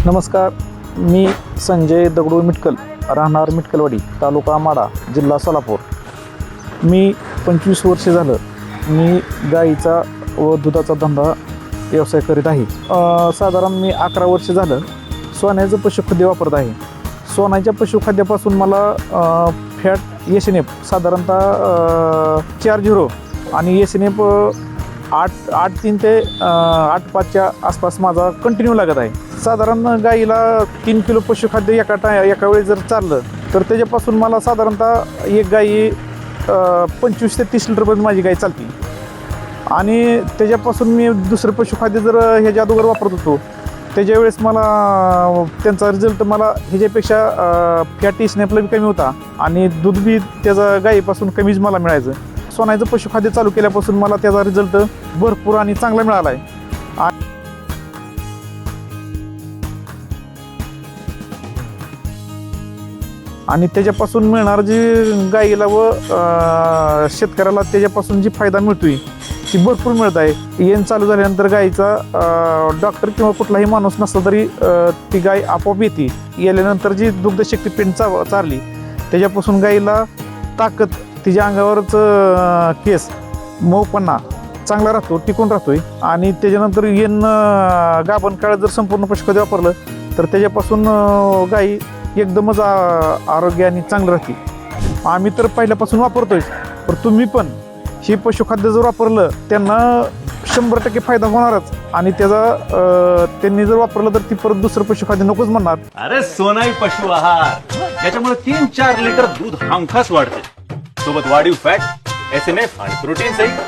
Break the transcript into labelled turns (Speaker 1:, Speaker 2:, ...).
Speaker 1: नमस्कार, मी संजय दगडू मिटकल, राहणार मिटकलवाडी, तालुका माडा, जिल्हा सोलापूर. मी 25 वर्षे झालं मी गाईचा व दुधाचा धंदा व्यवसाय करीत आहे. साधारण मी 11 वर्ष झालं सोन्याचं पशुखाद्य वापरत आहे. सोन्याच्या पशुखाद्यापासून मला फॅट एसएनएफ साधारणतः 40 आणि एसएनएफ 8.3 ते 8.5च्या आसपास माझा कंटिन्यू लागत आहे. साधारण गाईला 3 किलो पशुखाद्य एका वेळी जर चाललं तर त्याच्यापासून मला साधारणतः एक गाई 25 ते 30 लिटरपर्यंत माझी गाय चालते. आणि त्याच्यापासून मी दुसरं पशुखाद्य जर ह्याच्या अगोदर वापरत होतो त्याच्यावेळेस मला त्यांचा रिझल्ट मला ह्याच्यापेक्षा फॅट एसएनएफला बी कमी होता आणि दूध बी त्याचा गाईपासून कमीच मला मिळायचं. सोन्याचं पशुखाद्य चालू केल्यापासून मला त्याचा रिझल्ट भरपूर आणि चांगला मिळाला आहे. आणि त्याच्यापासून मिळणार जी गाईला व शेतकऱ्याला त्याच्यापासून जी फायदा मिळतोय ती भरपूर मिळत आहे. येण चालू झाल्यानंतर गाईचा डॉक्टर किंवा कुठलाही माणूस नसला तरी ती गाय आपोआप येते. गेल्यानंतर जी दुग्धशक्ती पेंड चारली त्याच्यापासून गाईला ताकद, तिच्या अंगावरच केस मऊपणा चांगला राहतो, टिकून राहतोय. आणि त्याच्यानंतर येण गाभण काळात जर संपूर्ण पशुखाद्य वापरलं तर त्याच्यापासून गाई एकदमच आरोग्याने चांगलं राहते. आम्ही तर पहिल्यापासून वापरतोय, पण तुम्ही पण हे पशुखाद्य जर वापरलं त्यांना 100% फायदा होणारच. आणि त्याचा त्यांनी जर वापरलं तर ती परत दुसरं पशुखाद्य नकोच म्हणणार.
Speaker 2: अरे सोनाई पशु आहार याच्यामुळे 3-4 लिटर दूध हमखास वाढते, सोबत वाढीव फॅट, एसएनएफ आणि प्रोटीन सहित